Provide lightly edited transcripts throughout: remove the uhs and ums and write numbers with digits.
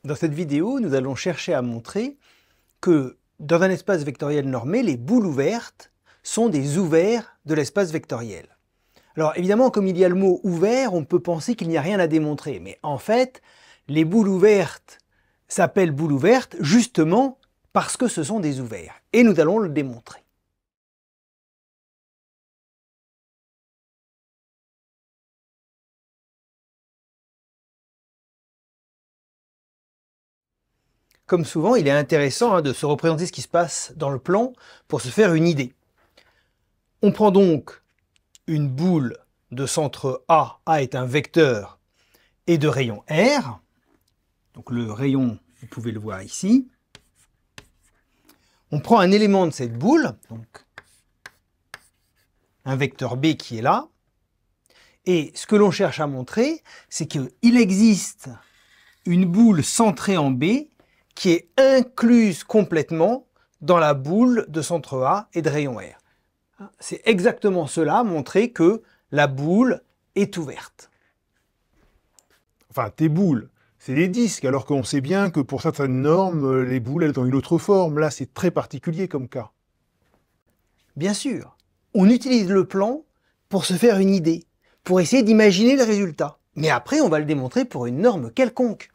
Dans cette vidéo, nous allons chercher à montrer que dans un espace vectoriel normé, les boules ouvertes sont des ouverts de l'espace vectoriel. Alors évidemment, comme il y a le mot ouvert, on peut penser qu'il n'y a rien à démontrer. Mais en fait, les boules ouvertes s'appellent boules ouvertes justement parce que ce sont des ouverts. Et nous allons le démontrer. Comme souvent, il est intéressant de se représenter ce qui se passe dans le plan pour se faire une idée. On prend donc une boule de centre A est un vecteur, et de rayon R. Donc le rayon, vous pouvez le voir ici. On prend un élément de cette boule, donc un vecteur B qui est là. Et ce que l'on cherche à montrer, c'est qu'il existe une boule centrée en B qui est incluse complètement dans la boule de centre A et de rayon R. C'est exactement cela, montrer que la boule est ouverte. Enfin, tes boules, c'est des disques, alors qu'on sait bien que pour certaines normes, les boules, elles ont une autre forme. Là, c'est très particulier comme cas. Bien sûr, on utilise le plan pour se faire une idée, pour essayer d'imaginer le résultat. Mais après, on va le démontrer pour une norme quelconque.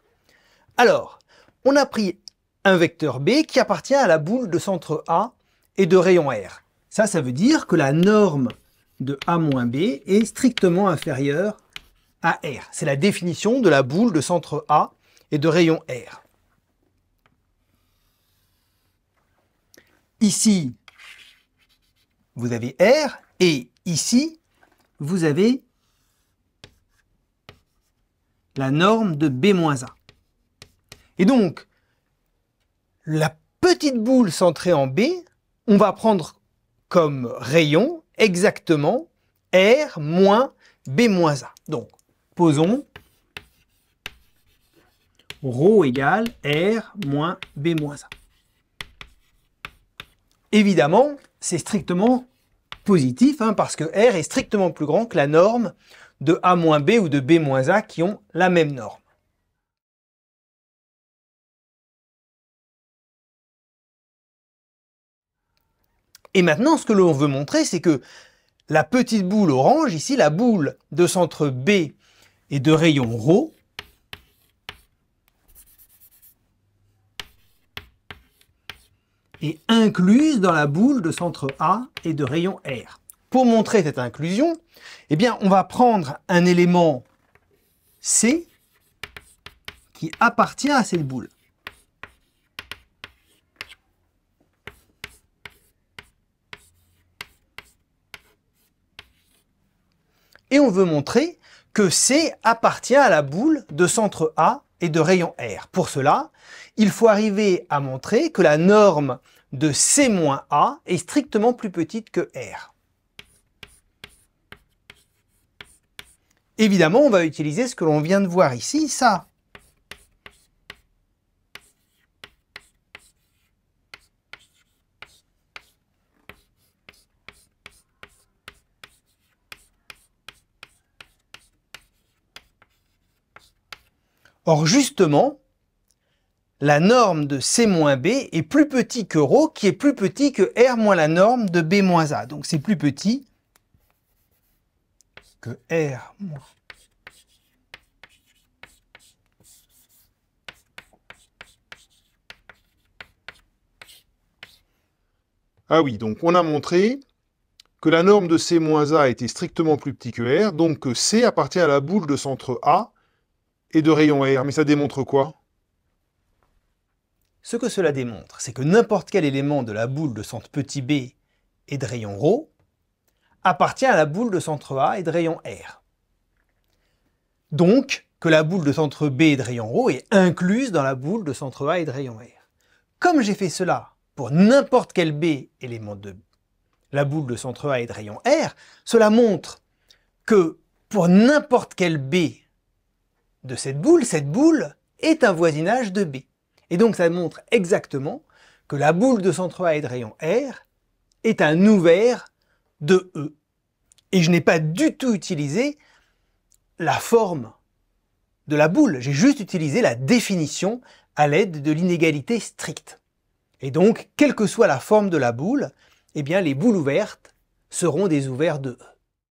Alors, on a pris un vecteur B qui appartient à la boule de centre A et de rayon R. Ça veut dire que la norme de A-B est strictement inférieure à R. C'est la définition de la boule de centre A et de rayon R. Ici, vous avez R, et ici, vous avez la norme de B-A. Et donc, la petite boule centrée en B, on va prendre comme rayon exactement R moins B-A. Donc, posons ρ égale R moins B-A. Évidemment, c'est strictement positif, parce que R est strictement plus grand que la norme de A-B ou de B-A qui ont la même norme. Et maintenant, ce que l'on veut montrer, c'est que la petite boule orange, ici, la boule de centre B et de rayon ρ, est incluse dans la boule de centre A et de rayon R. Pour montrer cette inclusion, eh bien, on va prendre un élément C qui appartient à cette boule. Et on veut montrer que C appartient à la boule de centre A et de rayon R. Pour cela, il faut arriver à montrer que la norme de C-A est strictement plus petite que R. Évidemment, on va utiliser ce que l'on vient de voir ici, ça. Or, justement, la norme de C-B est plus petit que ρ, qui est plus petit que R moins la norme de B-A. Donc, c'est plus petit que R moins. Ah oui, donc on a montré que la norme de C-A était strictement plus petit que R, donc que C appartient à la boule de centre A et de rayon R. Mais ça démontre quoi? Ce que cela démontre, c'est que n'importe quel élément de la boule de centre petit b et de rayon ρ appartient à la boule de centre A et de rayon R. Donc, que la boule de centre B et de rayon ρ est incluse dans la boule de centre A et de rayon R. Comme j'ai fait cela pour n'importe quel B élément de la boule de centre A et de rayon R, cela montre que pour n'importe quel B de cette boule est un voisinage de B. Et donc ça montre exactement que la boule de centre A et de rayon R est un ouvert de E. Et je n'ai pas du tout utilisé la forme de la boule. J'ai juste utilisé la définition à l'aide de l'inégalité stricte. Et donc, quelle que soit la forme de la boule, eh bien les boules ouvertes seront des ouverts de E.